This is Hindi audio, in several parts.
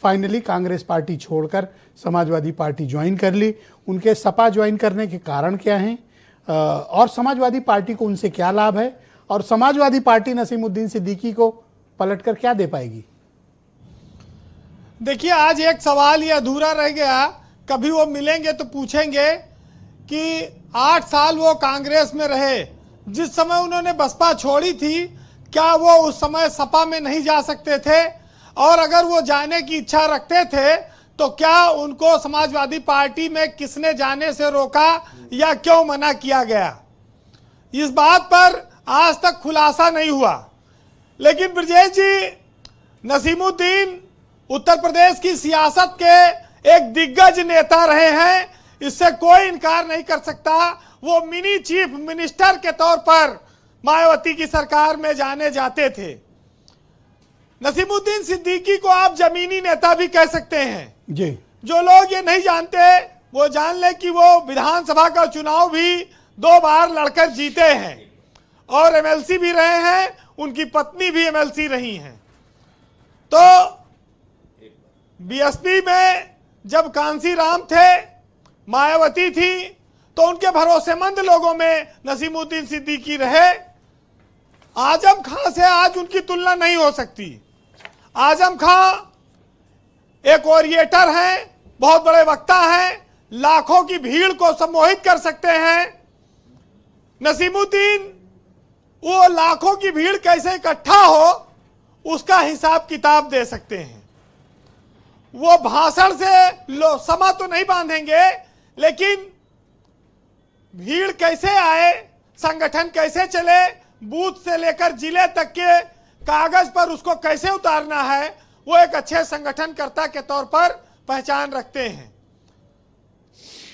फाइनली कांग्रेस पार्टी छोड़कर समाजवादी पार्टी ज्वाइन कर ली। उनके सपा ज्वाइन करने के कारण क्या हैं और समाजवादी पार्टी को उनसे क्या लाभ है, और समाजवादी पार्टी नसीमुद्दीन सिद्दीकी को पलटकर क्या दे पाएगी? देखिए, आज एक सवाल ये अधूरा रह गया, कभी वो मिलेंगे तो पूछेंगे कि 8 साल वो कांग्रेस में रहे, जिस समय उन्होंने बसपा छोड़ी थी, क्या वो उस समय सपा में नहीं जा सकते थे? और अगर वो जाने की इच्छा रखते थे तो क्या उनको समाजवादी पार्टी में किसने जाने से रोका या क्यों मना किया गया? इस बात पर आज तक खुलासा नहीं हुआ। लेकिन ब्रजेश जी, नसीमुद्दीन उत्तर प्रदेश की सियासत के एक दिग्गज नेता रहे हैं, इससे कोई इनकार नहीं कर सकता। वो मिनी चीफ मिनिस्टर के तौर पर मायावती की सरकार में जाने जाते थे। नसीमुद्दीन सिद्दीकी को आप जमीनी नेता भी कह सकते हैं जी। जो लोग ये नहीं जानते वो जान ले कि वो विधानसभा का चुनाव भी 2 बार लड़कर जीते हैं और एमएलसी भी रहे हैं, उनकी पत्नी भी एमएलसी रही हैं। तो बीएसपी में जब कांसी राम थे, मायावती थी, तो उनके भरोसेमंद लोगों में नसीमुद्दीन सिद्दीकी रहे। आजम खां से आज उनकी तुलना नहीं हो सकती। आजम खां एक ओरिएटर हैं, बहुत बड़े वक्ता हैं, लाखों की भीड़ को सम्मोहित कर सकते हैं। नसीमुद्दीन वो लाखों की भीड़ कैसे इकट्ठा हो उसका हिसाब किताब दे सकते हैं। वो भाषण से समा तो नहीं बांधेंगे, लेकिन भीड़ कैसे आए, संगठन कैसे चले, बूथ से लेकर जिले तक के कागज पर उसको कैसे उतारना है, वो एक अच्छे संगठनकर्ता के तौर पर पहचान रखते हैं।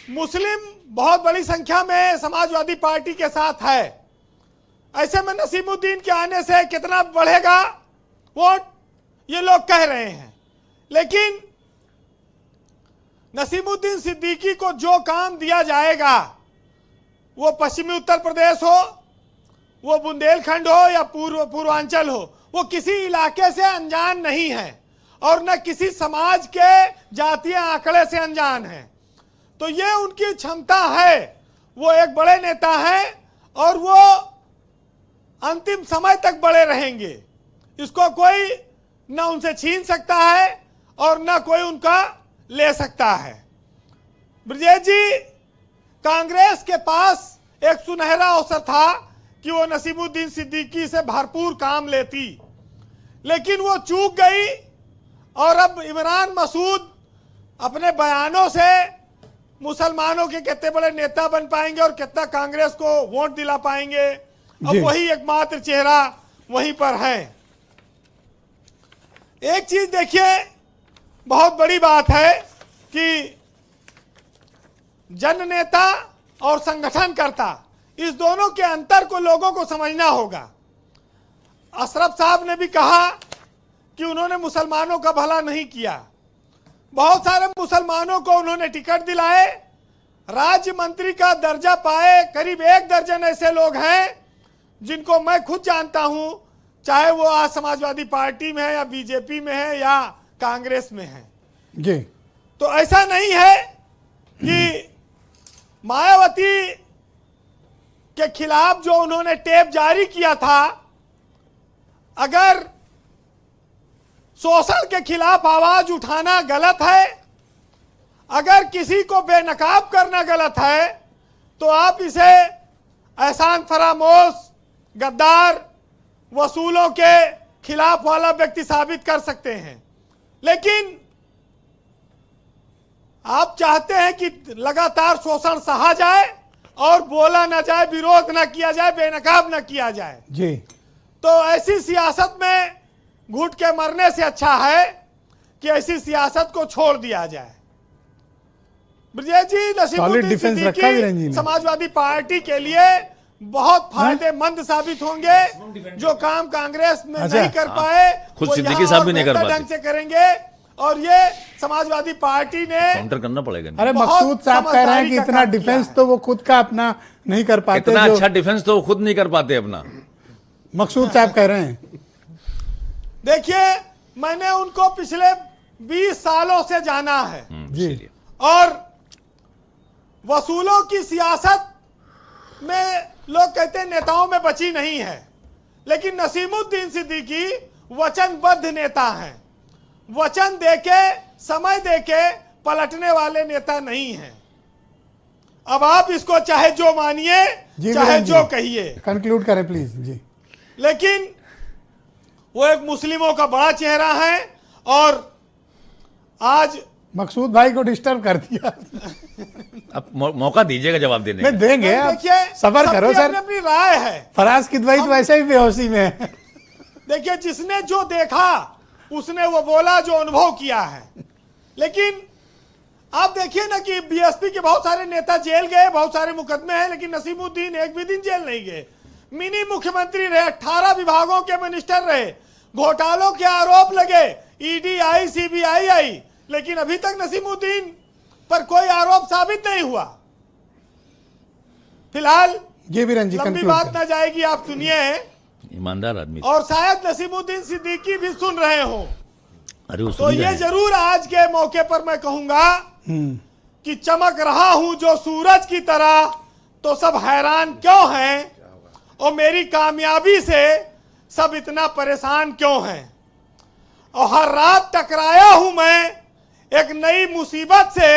मुस्लिम बहुत बड़ी संख्या में समाजवादी पार्टी के साथ है। ऐसे में नसीमुद्दीन के आने से कितना बढ़ेगा वोट, ये लोग कह रहे हैं। लेकिन नसीमुद्दीन सिद्दीकी को जो काम दिया जाएगा, वो पश्चिमी उत्तर प्रदेश हो, वो बुंदेलखंड हो या पूर्वांचल हो, वो किसी इलाके से अनजान नहीं है और न किसी समाज के जातीय आंकड़े से अनजान है। तो ये उनकी क्षमता है, वो एक बड़े नेता हैं और वो अंतिम समय तक बड़े रहेंगे। इसको कोई न उनसे छीन सकता है और न कोई उनका ले सकता है। ब्रजेश जी, कांग्रेस के पास एक सुनहरा अवसर था कि वो नसीमुद्दीन सिद्दीकी से भरपूर काम लेती, लेकिन वो चूक गई और अब इमरान मसूद अपने बयानों से मुसलमानों के कितने बड़े नेता बन पाएंगे और कितना कांग्रेस को वोट दिला पाएंगे, अब वही एकमात्र चेहरा वहीं पर है। एक चीज देखिए, बहुत बड़ी बात है कि जन नेता और संगठनकर्ता, इस दोनों के अंतर को लोगों को समझना होगा। अशरफ साहब ने भी कहा कि उन्होंने मुसलमानों का भला नहीं किया। बहुत सारे मुसलमानों को उन्होंने टिकट दिलाए, राज्य मंत्री का दर्जा पाए। करीब 1 दर्जन ऐसे लोग हैं जिनको मैं खुद जानता हूं, चाहे वो आज समाजवादी पार्टी में है या बीजेपी में है या कांग्रेस में है जी। तो ऐसा नहीं है कि मायावती के खिलाफ जो उन्होंने टेप जारी किया था, अगर शोषण के खिलाफ आवाज उठाना गलत है, अगर किसी को बेनकाब करना गलत है, तो आप इसे एहसान फरामोश, गद्दार, वसूलों के खिलाफ वाला व्यक्ति साबित कर सकते हैं। लेकिन आप चाहते हैं कि लगातार शोषण सहा जाए और बोला ना जाए, विरोध ना किया जाए, बेनकाब ना किया जाए जी। तो ऐसी सियासत में घुट के मरने से अच्छा है कि ऐसी सियासत को छोड़ दिया जाए। ब्रजेश जी, नसीमुद्दीन सिद्दीकी समाजवादी पार्टी के लिए बहुत फायदेमंद साबित होंगे। जो काम कांग्रेस में नहीं कर पाए, खुद सिद्दीकी साहब भी नहीं कर पाते, ढंग से करेंगे और ये समाजवादी पार्टी ने काउंटर करना पड़ेगा। अरे मकसूद साहब कह रहे हैं कि इतना डिफेंस तो वो खुद का अपना नहीं कर पाते। इतना अच्छा डिफेंस तो वो खुद नहीं कर पाते अपना, मकसूद साहब कह रहे हैं। देखिए, मैंने उनको पिछले 20 सालों से जाना है जी। चलिए। और वसूलों की सियासत में लोग कहते हैं नेताओं में बची नहीं है, लेकिन नसीमुद्दीन सिद्दीकी वचनबद्ध नेता हैं। वचन देके समय देके पलटने वाले नेता नहीं हैं। अब आप इसको चाहे जो मानिए जी चाहे वीरेंद्र जो जी, कहिए, कंक्लूड करें प्लीज जी। लेकिन वो एक मुस्लिमों का बड़ा चेहरा है और आज मकसूद भाई को डिस्टर्ब कर दिया। अब मौका दीजिएगा जवाब देने मैं का। देंगे, आप देखिए सबर सबकी करो सर। अपनी अपनी राय है। फराज किदवई तो वैसे ही बेहोशी में है। देखिए जिसने जो देखा उसने वो बोला, जो अनुभव किया है। लेकिन आप देखिए ना कि बीएसपी के बहुत सारे नेता जेल गए, बहुत सारे मुकदमे हैं, लेकिन नसीमुद्दीन एक भी दिन जेल नहीं गए। मिनी मुख्यमंत्री रहे, 18 विभागों के मिनिस्टर रहे, घोटालों के आरोप लगे, ईडी आई, सीबीआई आई, लेकिन अभी तक नसीमुद्दीन पर कोई आरोप साबित नहीं हुआ। फिलहाल जी वीरेंद्र जी, लंबी कंक्लूड बात करें। ना जाएगी, आप सुनिए। ईमानदार आदमी। और शायद नसीमुद्दीन सिद्दीकी भी सुन रहे हो, अरे वो तो सुन ही रहे ये हैं। जरूर आज के मौके पर मैं कहूंगा कि चमक रहा हूं जो सूरज की तरह, तो सब हैरान क्यों हैं, और मेरी कामयाबी से सब इतना परेशान क्यों हैं। और हर रात टकराया हूं मैं एक नई मुसीबत से,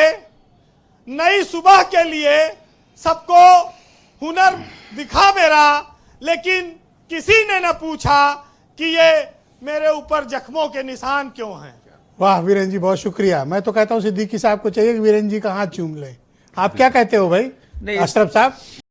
नई सुबह के लिए सबको हुनर दिखा मेरा, लेकिन किसी ने न पूछा कि ये मेरे ऊपर जख्मों के निशान क्यों हैं। वाह वीरेंद्र जी, बहुत शुक्रिया। मैं तो कहता हूँ सिद्दीकी साहब को चाहिए कि वीरेंद्र जी का हाथ चूम ले। आप क्या कहते हो भाई नहीं, अशरफ साहब?